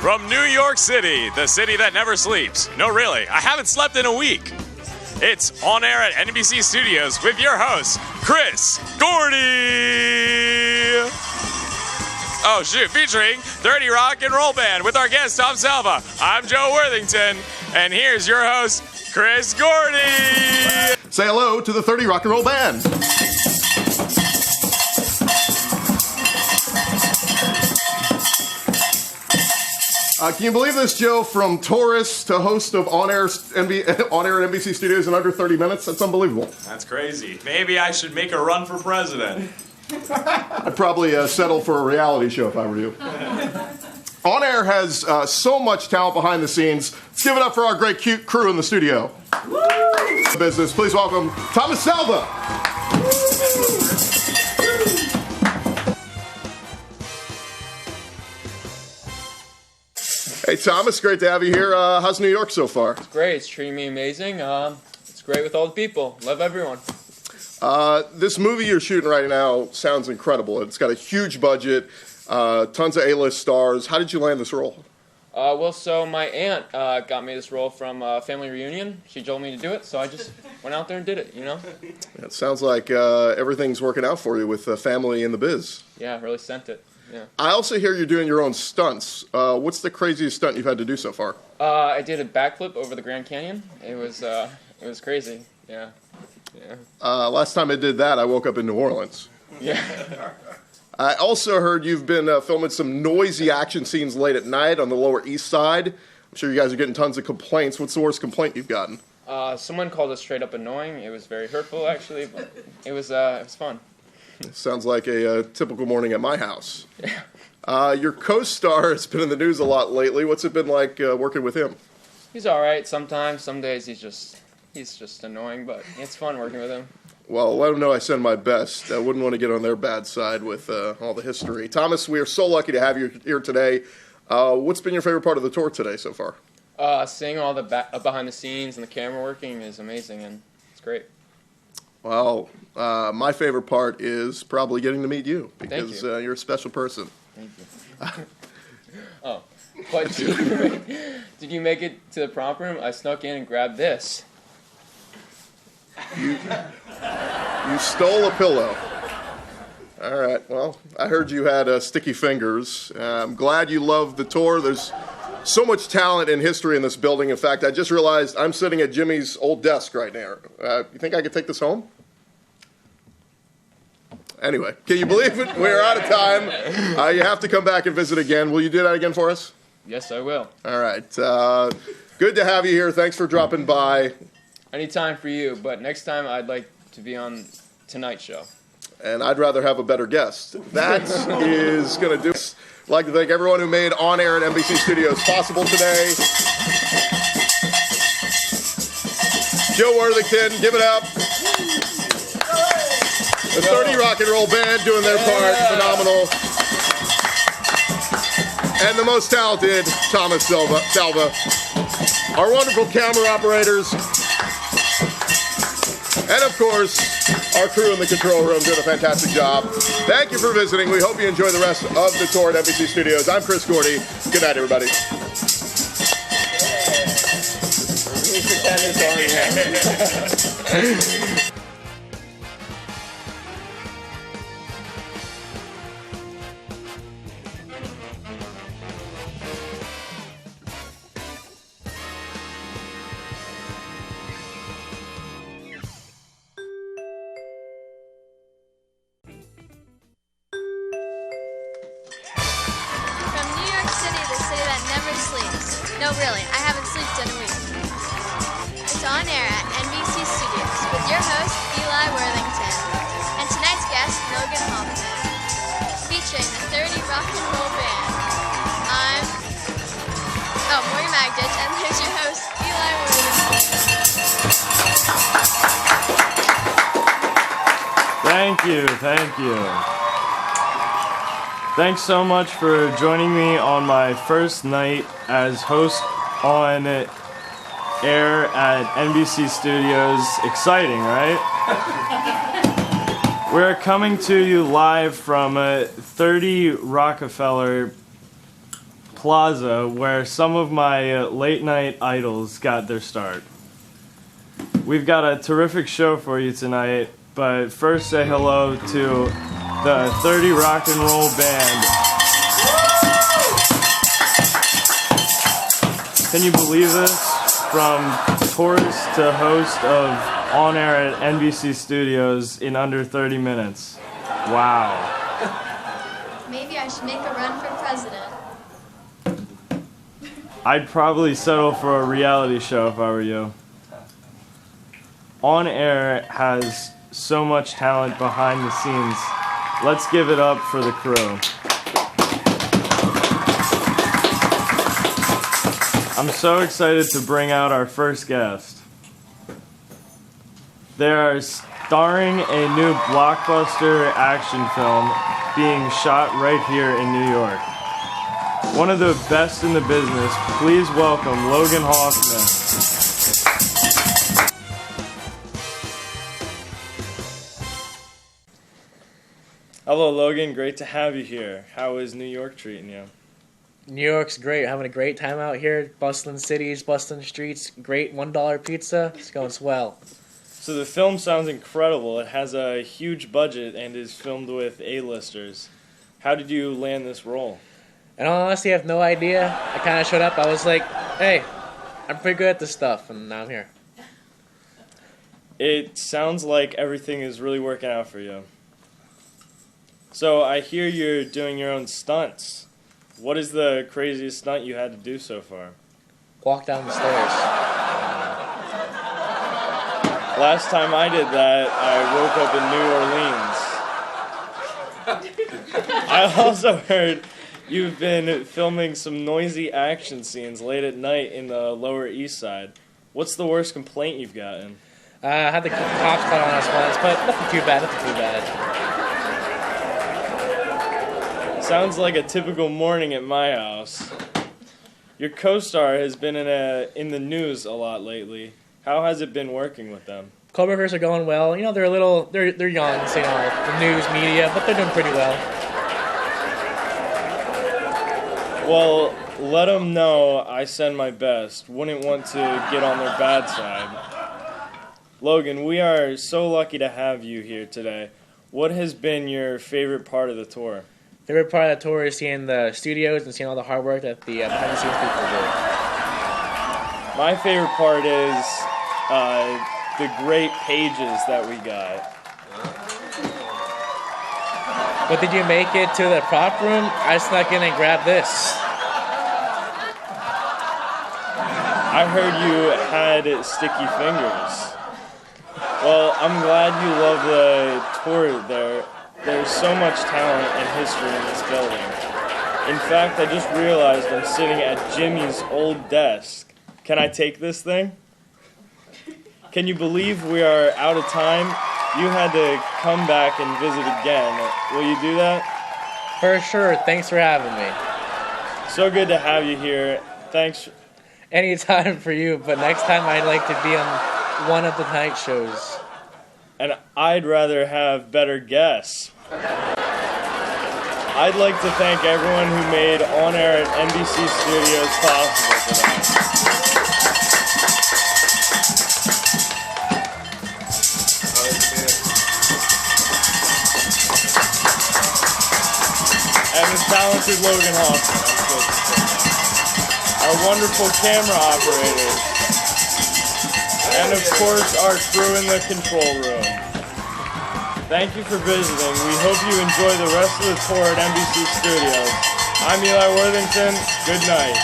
From New York City, the city that never sleeps. No, really, I haven't slept in a week. It's On Air at NBC Studios with your host, Chris Gordy. Oh, shoot, featuring 30 Rock and Roll Band with our guest, Tom Selva. I'm Joe Worthington, and here's your host, Chris Gordy. Say hello to the 30 Rock and Roll Band. Can you believe this, Joe? From tourist to host of On Air at NBC Studios in under 30 minutes? That's unbelievable. That's crazy. Maybe I should make a run for president. I'd probably settle for a reality show if I were you. On Air has so much talent behind the scenes. Let's give it up for our great cute crew in the studio. Woo! Business, please welcome Thomas Selva. Hey Thomas, great to have you here. How's New York so far? It's great. It's treating me amazing. It's great with all the people. Love everyone. This movie you're shooting right now sounds incredible. It's got a huge budget, tons of A-list stars. How did you land this role? So my aunt got me this role from a family reunion. She told me to do it, so I just went out there and did it, you know? It sounds like everything's working out for you with family in the biz. Yeah, really sent it. Yeah. I also hear you're doing your own stunts. What's the craziest stunt you've had to do so far? I did a backflip over the Grand Canyon. It was crazy. Yeah. Last time I did that, I woke up in New Orleans. Yeah. I also heard you've been filming some noisy action scenes late at night on the Lower East Side. I'm sure you guys are getting tons of complaints. What's the worst complaint you've gotten? Someone called us straight up annoying. It was very hurtful, actually, but it was fun. Sounds like a typical morning at my house. Your co-star has been in the news a lot lately. What's it been like working with him? He's all right sometimes. Some days he's just annoying, but it's fun working with him. Well, let them know I send my best. I wouldn't want to get on their bad side with all the history. Thomas, we are so lucky to have you here today. What's been your favorite part of the tour today so far? Seeing all the behind the scenes and the camera working is amazing, and it's great. Well, my favorite part is probably getting to meet you because you're a special person. Thank you. Oh, but did you make it to the prompt room? I snuck in and grabbed this. You stole a pillow. All right, well, I heard you had sticky fingers. I'm glad you loved the tour. There's so much talent and history in this building. In fact, I just realized I'm sitting at Jimmy's old desk right now. You think I could take this home? Anyway, can you believe it? We're out of time. You have to come back and visit again. Will you do that again for us? Yes, I will. All right. Good to have you here. Thanks for dropping by. Anytime for you, but next time I'd like to be on Tonight Show. And I'd rather have a better guest. That is going to do it. I'd like to thank everyone who made On Air at NBC Studios possible today. Joe Worthington, give it up. The 30 Rock and Roll Band doing their part, phenomenal. And the most talented, Thomas Selva. Our wonderful camera operators. And of course, our crew in the control room doing a fantastic job. Thank you for visiting. We hope you enjoy the rest of the tour at NBC Studios. I'm Chris Gordy. Good night, everybody. No, really, I haven't slept in a week. It's On Air at NBC Studios with your host, Eli Worthington, and tonight's guest, Logan Hoffman, featuring the 30 Rock and Roll Band. I'm Morgan Magditch, and there's your host, Eli Worthington. Thank you. Thanks so much for joining me on my first night as host on Air at NBC Studios. Exciting, right? We're coming to you live from 30 Rockefeller Plaza, where some of my late night idols got their start. We've got a terrific show for you tonight, but first say hello to the 30 Rock and Roll Band. Can you believe this? From tourist to host of On Air at NBC Studios in under 30 minutes. Wow. Maybe I should make a run for president. I'd probably settle for a reality show if I were you. On Air has so much talent behind the scenes. Let's give it up for the crew. I'm so excited to bring out our first guest. They are starring a new blockbuster action film being shot right here in New York. One of the best in the business, please welcome Logan Hoffman. Hello, Logan. Great to have you here. How is New York treating you? New York's great. Having a great time out here. Bustling cities, bustling streets. Great $1 pizza. It's going swell. So the film sounds incredible. It has a huge budget and is filmed with A-listers. How did you land this role? And honestly, I have no idea. I kind of showed up. I was like, hey, I'm pretty good at this stuff. And now I'm here. It sounds like everything is really working out for you. So I hear you're doing your own stunts. What is the craziest stunt you had to do so far? Walk down the stairs. Last time I did that, I woke up in New Orleans. I also heard you've been filming some noisy action scenes late at night in the Lower East Side. What's the worst complaint you've gotten? I had the cops call on us once, but nothing too bad, Sounds like a typical morning at my house. Your co-star has been in the news a lot lately. How has it been working with them? Coworkers are going well. You know, they're young, so, you know, the news, media, but they're doing pretty well. Well, let them know I send my best. Wouldn't want to get on their bad side. Logan, we are so lucky to have you here today. What has been your favorite part of the tour? Favorite part of the tour is seeing the studios and seeing all the hard work that the behind-the-scenes people do. My favorite part is the great pages that we got. But did you make it to the prop room? I snuck in and grabbed this. I heard you had sticky fingers. Well, I'm glad you love the tour there. There's so much talent and history in this building. In fact, I just realized I'm sitting at Jimmy's old desk. Can I take this thing? Can you believe we are out of time? You had to come back and visit again. Will you do that? For sure. Thanks for having me. So good to have you here. Thanks. Anytime for you, but next time I'd like to be on one of the night shows. And I'd rather have better guests. I'd like to thank everyone who made On Air at NBC Studios possible today. And the talented Logan Hoffman, I'm supposed to say that. Our wonderful camera operators. And of course, our crew in the control room. Thank you for visiting. We hope you enjoy the rest of the tour at NBC Studios. I'm Eli Worthington. Good night.